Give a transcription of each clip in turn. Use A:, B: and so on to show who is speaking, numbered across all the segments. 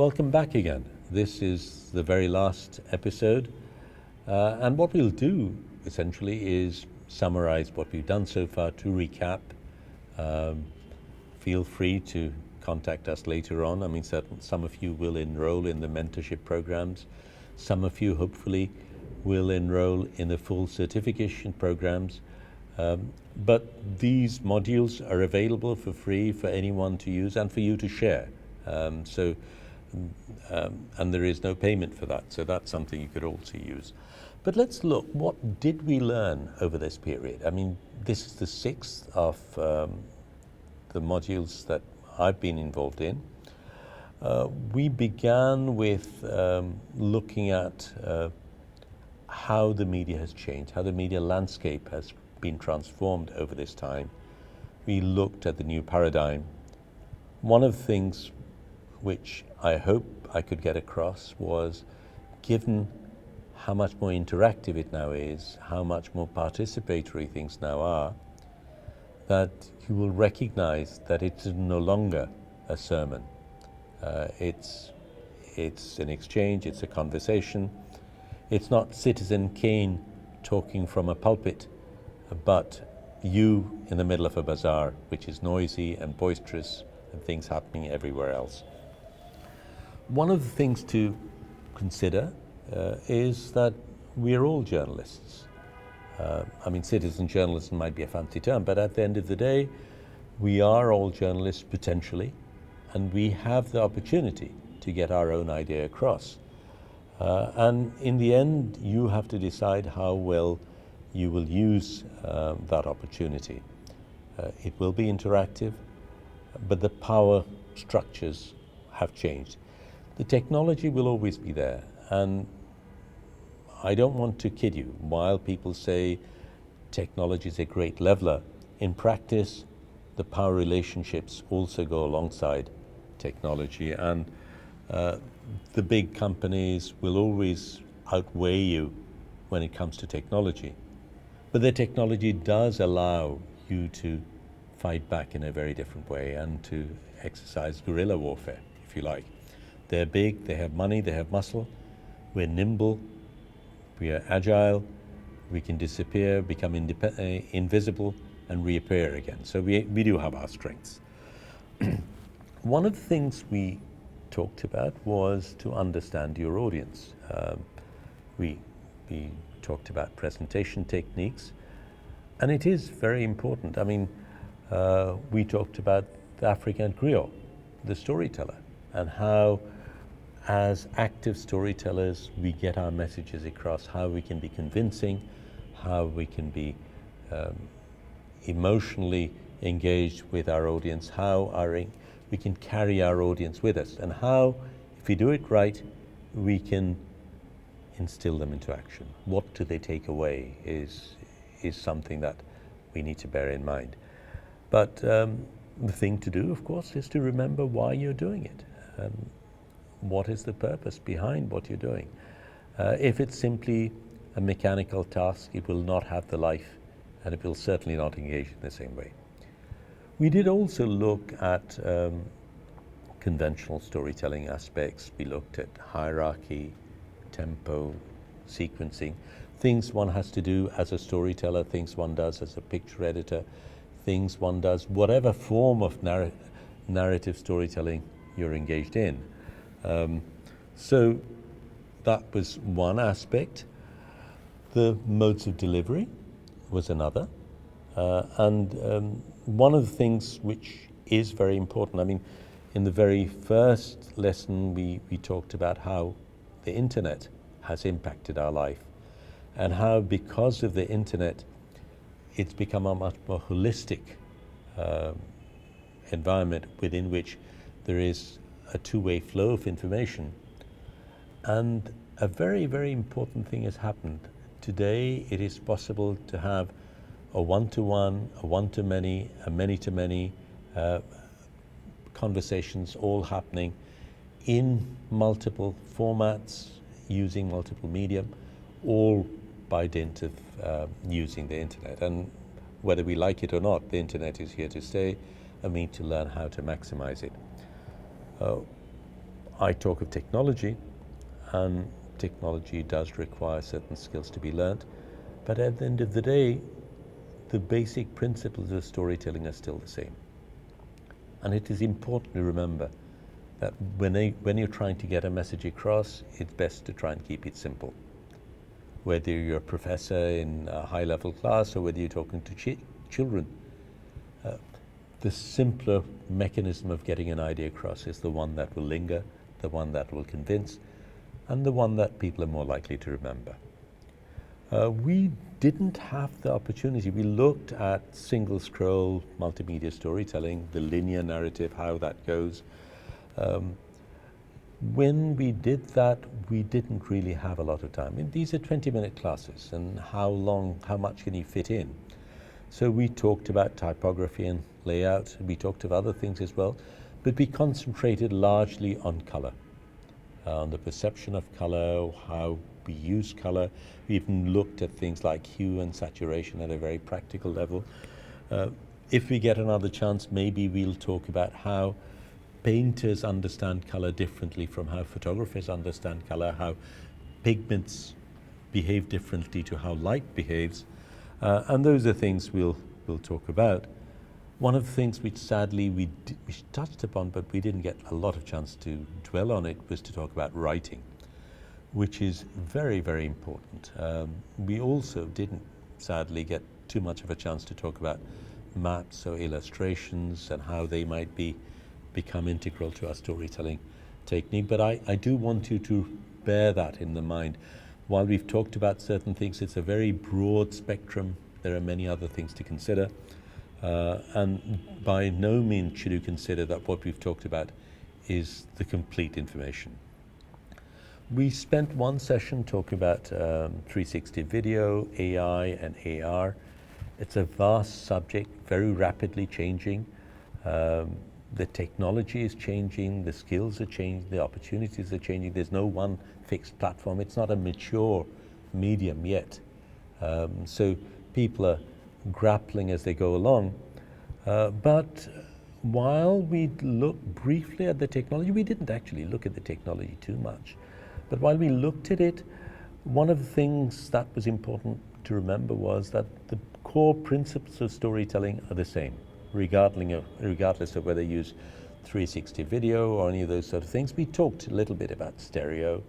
A: Welcome back again. This is the very last episode, and what we'll do essentially is summarize what we've done so far to recap. Um, Feel free to contact us later on. I mean, some of you will enroll in the mentorship programs. Some of you hopefully will enroll in the full certification programs. But these modules are available for free for anyone to use and for you to share. And there is no payment for that, so that's something you could also use. But let's look, what did we learn over this period? I mean, this is the sixth of the modules that I've been involved in. We began with looking at how the media has changed, how the media landscape has been transformed over this time. We looked at the new paradigm. One of the things which I hope I could get across was, given how much more interactive it now is, how much more participatory things now are, that you will recognize that it's no longer a sermon. It's an exchange, it's a conversation. It's not Citizen Kane talking from a pulpit, but you in the middle of a bazaar, which is noisy and boisterous and things happening everywhere else. One of the things to consider is that we're all journalists. I mean, citizen journalism might be a fancy term, but at the end of the day, we are all journalists potentially, and we have the opportunity to get our own idea across. And in the end, you have to decide how well you will use that opportunity. It will be interactive, but the power structures have changed. The technology will always be there, and I don't want to kid you. While people say technology is a great leveler, in practice, the power relationships also go alongside technology, and the big companies will always outweigh you when it comes to technology. But the technology does allow you to fight back in a very different way and to exercise guerrilla warfare, if you like. They're big, they have money, they have muscle. We're nimble, we are agile, we can disappear, become invisible, and reappear again. So we do have our strengths. One of the things we talked about was to understand your audience. We talked about presentation techniques, and it is very important. I mean, we talked about the African griot, the storyteller, and how, as active storytellers, we get our messages across, how we can be convincing, how we can be emotionally engaged with our audience, how we can carry our audience with us, and how, if we do it right, we can instill them into action. What do they take away is something that we need to bear in mind. But the thing to do, of course, is to remember why you're doing it. What is the purpose behind what you're doing? If it's simply a mechanical task, it will not have the life, and it will certainly not engage in the same way. We did also look at conventional storytelling aspects. We looked at hierarchy, tempo, sequencing, things one has to do as a storyteller, things one does as a picture editor, things one does, whatever form of narrative storytelling you're engaged in. So that was one aspect. The modes of delivery was another. And one of the things which is very important, I mean, in the very first lesson, we talked about how the internet has impacted our life, and how, because of the internet, it's become a much more holistic environment within which there is a two-way flow of information. And a very, very important thing has happened. Today, it is possible to have a one-to-one, a one-to-many, a many-to-many conversations all happening in multiple formats, using multiple medium, all by dint of using the internet. And whether we like it or not, the internet is here to stay, and we need to learn how to maximize it. I talk of technology, and technology does require certain skills to be learnt, but at the end of the day, the basic principles of storytelling are still the same. And it is important to remember that when you're trying to get a message across, it's best to try and keep it simple. Whether you're a professor in a high-level class or whether you're talking to children, the simpler mechanism of getting an idea across is the one that will linger, the one that will convince, and the one that people are more likely to remember. We didn't have the opportunity. We looked at single scroll multimedia storytelling, the linear narrative, how that goes. When we did that, we didn't really have a lot of time. And these are 20-minute classes, and how much can you fit in? So we talked about typography and layout. We talked of other things as well, but we concentrated largely on color, on the perception of color, how we use color. We even looked at things like hue and saturation at a very practical level. If we get another chance, maybe we'll talk about how painters understand color differently from how photographers understand color, how pigments behave differently to how light behaves. And those are things we'll talk about. One of the things which sadly we touched upon, but we didn't get a lot of chance to dwell on it, was to talk about writing, which is very, very important. We also didn't sadly get too much of a chance to talk about maps or illustrations and how they might become integral to our storytelling technique. But I do want you to bear that in the mind. While we've talked about certain things, it's a very broad spectrum. There are many other things to consider. And by no means should you consider that what we've talked about is the complete information. We spent one session talking about 360 video, AI and AR. It's a vast subject, very rapidly changing. The technology is changing, the skills are changing, the opportunities are changing. There's no one fixed platform. It's not a mature medium yet. So people are grappling as they go along. But while we looked briefly at the technology, we didn't actually look at the technology too much. But while we looked at it, one of the things that was important to remember was that the core principles of storytelling are the same, regardless of whether you use 360 video or any of those sort of things. We talked a little bit about stereo,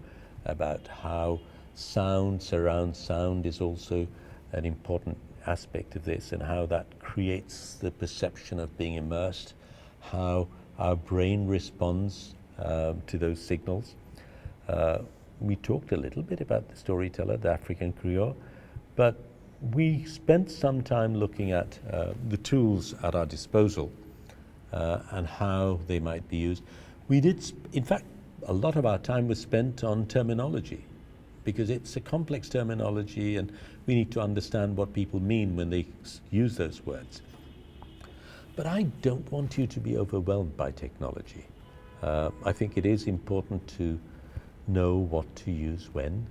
A: about how surround sound is also an important aspect of this, and how that creates the perception of being immersed, how our brain responds to those signals. We talked a little bit about the storyteller, the African Creole, but we spent some time looking at the tools at our disposal and how they might be used. In fact, a lot of our time was spent on terminology, because it's a complex terminology and we need to understand what people mean when they use those words. But I don't want you to be overwhelmed by technology. I think it is important to know what to use when.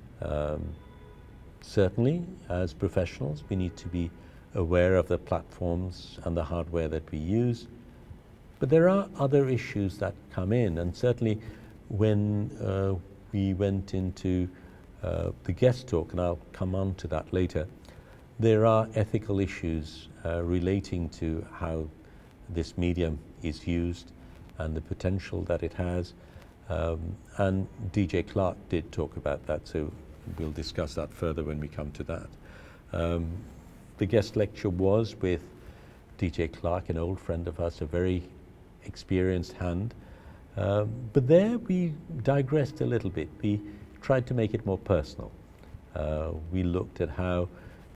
A: Certainly, as professionals, we need to be aware of the platforms and the hardware that we use. But there are other issues that come in, and certainly when we went into the guest talk, and I'll come on to that later, there are ethical issues relating to how this medium is used and the potential that it has. And DJ Clark did talk about that, so we'll discuss that further when we come to that. The guest lecture was with DJ Clark, an old friend of ours, a very experienced hand. But there we digressed a little bit. We tried to make it more personal. We looked at how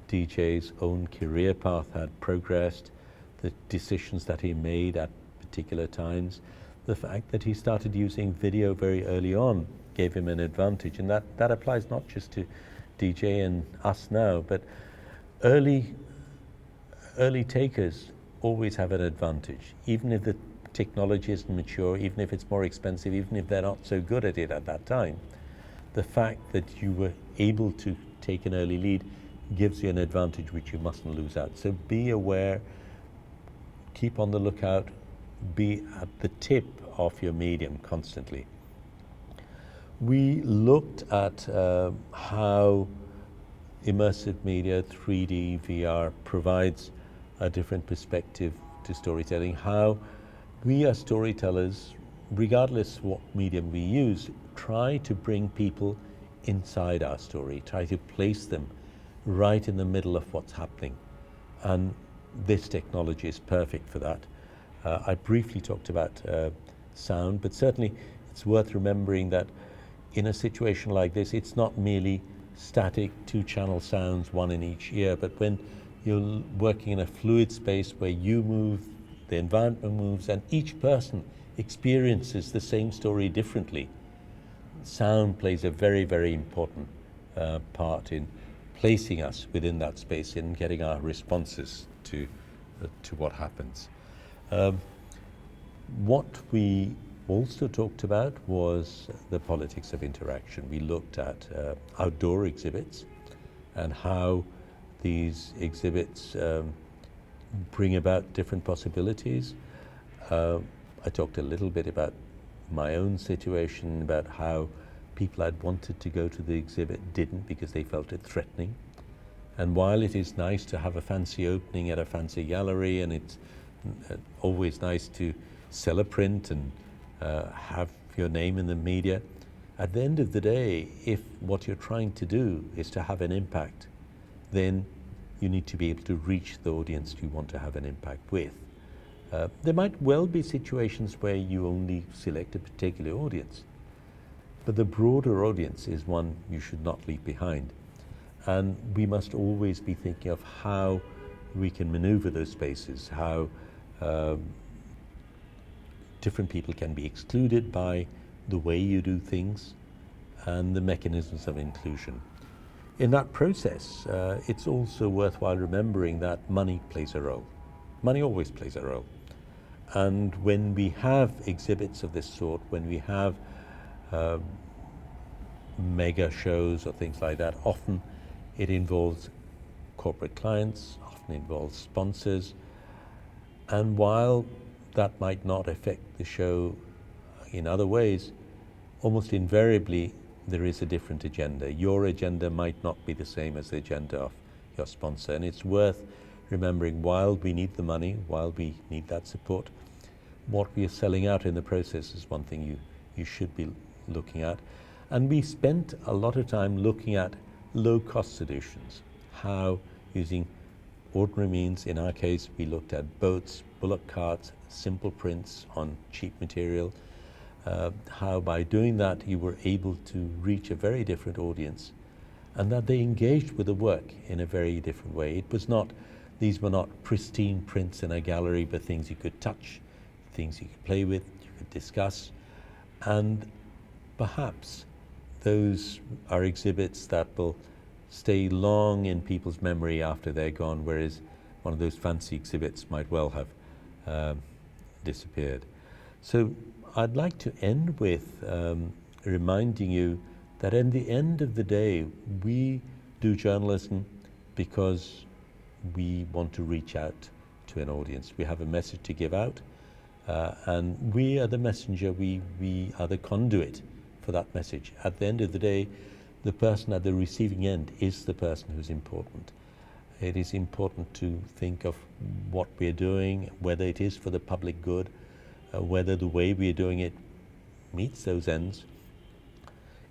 A: DJ's own career path had progressed, the decisions that he made at particular times, the fact that he started using video very early on gave him an advantage, and that applies not just to DJ and us now, but early takers always have an advantage, even if the technology isn't mature, even if it's more expensive, even if they're not so good at it at that time. The fact that you were able to take an early lead gives you an advantage which you mustn't lose out. So be aware, keep on the lookout, be at the tip of your medium constantly. We looked at how immersive media, 3D, VR, provides a different perspective to storytelling, how we as storytellers, regardless what medium we use, try to bring people inside our story, try to place them right in the middle of what's happening. And this technology is perfect for that. I briefly talked about sound, but certainly it's worth remembering that in a situation like this, it's not merely static two-channel sounds, one in each ear, but when you're working in a fluid space where you move, the environment moves, and each person experiences the same story differently, sound plays a very, very important part in placing us within that space and getting our responses to what happens. What we also talked about was the politics of interaction. We looked at outdoor exhibits and how these exhibits bring about different possibilities. I talked a little bit about my own situation, about how people I'd wanted to go to the exhibit didn't because they felt it threatening. And while it is nice to have a fancy opening at a fancy gallery, and it's always nice to sell a print and have your name in the media, at the end of the day, if what you're trying to do is to have an impact, then you need to be able to reach the audience you want to have an impact with. There might well be situations where you only select a particular audience, but the broader audience is one you should not leave behind. And we must always be thinking of how we can maneuver those spaces, how different people can be excluded by the way you do things, and the mechanisms of inclusion. In that process, it's also worthwhile remembering that money plays a role. Money always plays a role. And when we have exhibits of this sort, when we have mega shows or things like that, often it involves corporate clients, often involves sponsors. And while that might not affect the show in other ways, almost invariably there is a different agenda. Your agenda might not be the same as the agenda of your sponsor. And it's worth remembering, while we need the money, while we need that support, what we are selling out in the process is one thing you should be looking at. And we spent a lot of time looking at low-cost solutions, how using ordinary means, in our case we looked at boats, bullock carts, simple prints on cheap material, how by doing that you were able to reach a very different audience, and that they engaged with the work in a very different way. These were not pristine prints in a gallery, but things you could touch, things you could play with, you could discuss, and perhaps those are exhibits that will stay long in people's memory after they're gone, whereas one of those fancy exhibits might well have disappeared. So I'd like to end with reminding you that at the end of the day, we do journalism because we want to reach out to an audience. We have a message to give out, and we are the messenger, we are the conduit for that message. At the end of the day, the person at the receiving end is the person who's important. It is important to think of what we're doing, whether it is for the public good, whether the way we're doing it meets those ends.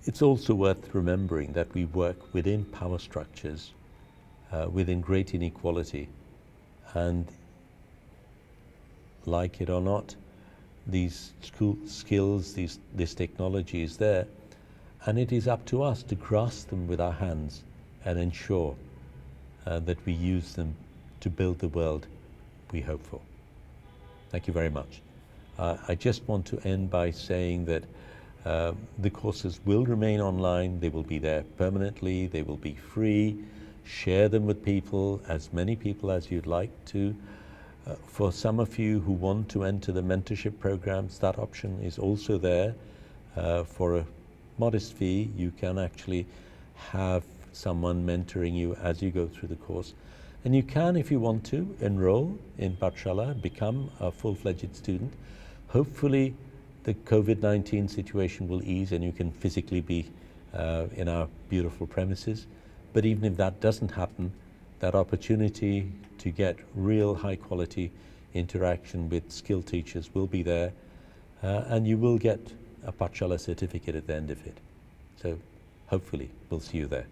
A: It's also worth remembering that we work within power structures, within great inequality, and like it or not, these skills, this technology is there, and it is up to us to grasp them with our hands and ensure that we use them to build the world we hope for. Thank you very much. I just want to end by saying that the courses will remain online. They will be there permanently. They will be free. Share them with people, as many people as you'd like to. For some of you who want to enter the mentorship programs, that option is also there. For a modest fee, you can actually have someone mentoring you as you go through the course. And you can, if you want to, enroll in Pathshala, become a full-fledged student. Hopefully the COVID-19 situation will ease and you can physically be in our beautiful premises. But even if that doesn't happen, that opportunity to get real high quality interaction with skilled teachers will be there, and you will get a Pathshala certificate at the end of it. So hopefully we'll see you there.